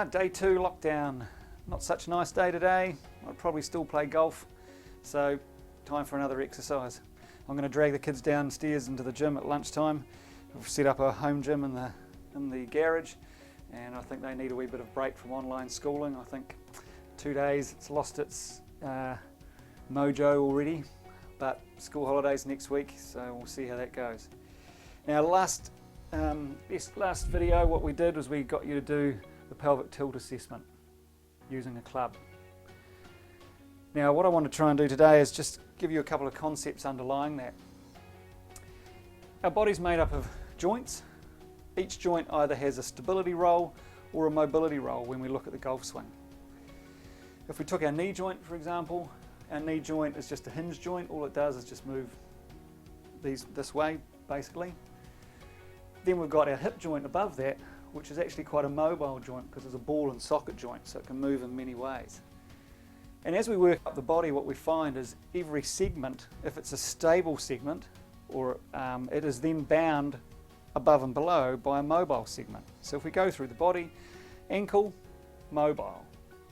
day 2 lockdown. Not such a nice day today. I'd probably still play golf, so time for another exercise. I'm going to drag the kids downstairs into the gym at lunchtime. We've set up a home gym in the garage, and I think they need a wee bit of break from online schooling. I think 2 days it's lost its mojo already, but school holidays next week, so we'll see how that goes. Now last video, what we did was we got you to do the pelvic tilt assessment using a club. Now what I want to try and do today is just give you a couple of concepts underlying that. Our body's made up of joints. Each joint either has a stability role or a mobility role when we look at the golf swing. If we took our knee joint, for example, our knee joint is just a hinge joint. All it does is just move this way, basically. Then we've got our hip joint above that, which is actually quite a mobile joint because it's a ball and socket joint, so it can move in many ways. And as we work up the body, what we find is every segment, if it's a stable segment, or it is then bound above and below by a mobile segment. So if we go through the body, ankle, mobile,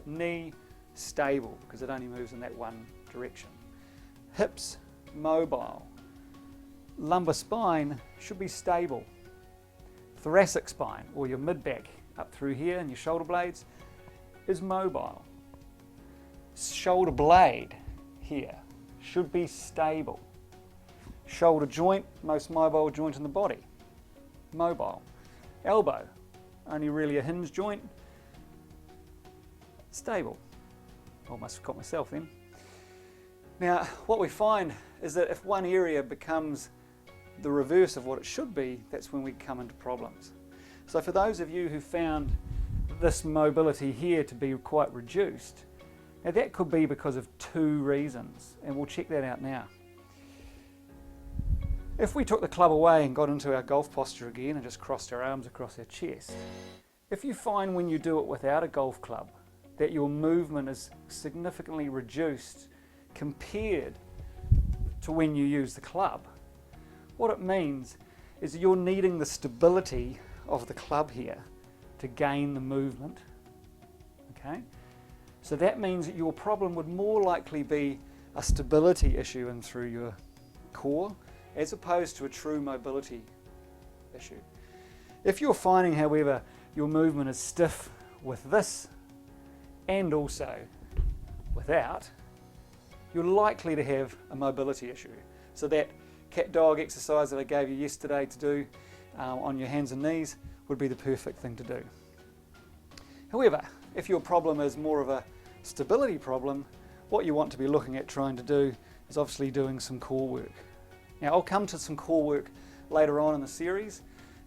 knee, stable, because it only moves in that one direction. Hips, mobile. Lumbar spine should be stable. Thoracic spine, or your mid-back up through here and your shoulder blades, is mobile. Shoulder blade here should be stable. Shoulder joint, most mobile joint in the body, mobile. Elbow, only really a hinge joint, stable. Almost forgot myself then. Now what we find is that if one area becomes the reverse of what it should be, that's when we come into problems. So for those of you who found this mobility here to be quite reduced, now that could be because of 2 reasons, and we'll check that out now. If we took the club away and got into our golf posture again and just crossed our arms across our chest, if you find when you do it without a golf club that your movement is significantly reduced compared to when you use the club, what it means is that you're needing the stability of the club here to gain the movement. Okay? So that means that your problem would more likely be a stability issue in through your core as opposed to a true mobility issue. If you're finding, however, your movement is stiff with this and also without, you're likely to have a mobility issue. So that cat-dog exercise that I gave you yesterday to do on your hands and knees would be the perfect thing to do. However, if your problem is more of a stability problem, what you want to be looking at trying to do is obviously doing some core work. Now I'll come to some core work later on in the series.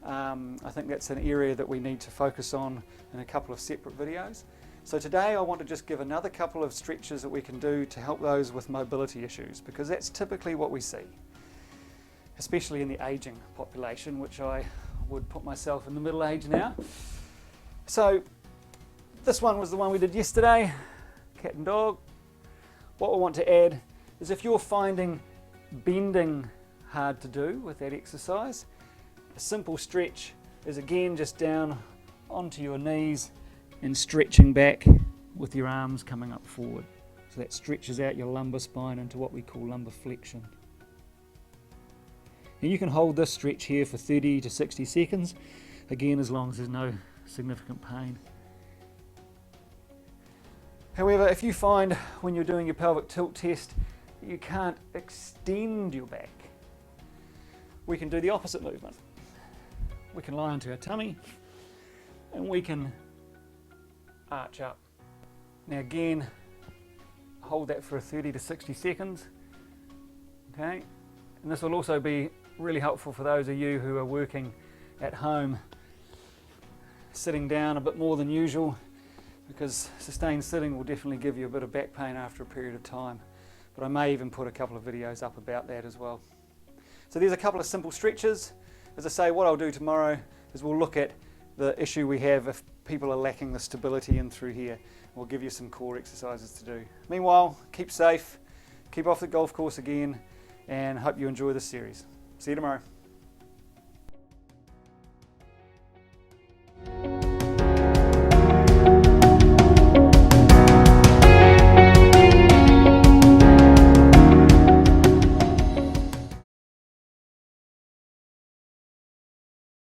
I think that's an area that we need to focus on in a couple of separate videos. So today I want to just give another couple of stretches that we can do to help those with mobility issues, because that's typically what we see, especially in the aging population, which I would put myself in the middle age now. So this one was the one we did yesterday, cat and dog. What we want to add is if you're finding bending hard to do with that exercise, a simple stretch is again just down onto your knees and stretching back with your arms coming up forward. So that stretches out your lumbar spine into what we call lumbar flexion. Now you can hold this stretch here for 30 to 60 seconds, again as long as there's no significant pain. However, if you find when you're doing your pelvic tilt test you can't extend your back, we can do the opposite movement. We can lie onto our tummy and we can arch up. Now again, hold that for 30 to 60 seconds. Okay, and this will also be really helpful for those of you who are working at home, sitting down a bit more than usual, because sustained sitting will definitely give you a bit of back pain after a period of time. But I may even put a couple of videos up about that as well. So there's a couple of simple stretches. As I say, what I'll do tomorrow is we'll look at the issue we have if people are lacking the stability in through here. We'll give you some core exercises to do. Meanwhile, keep safe, keep off the golf course again, and hope you enjoy this series. See you tomorrow.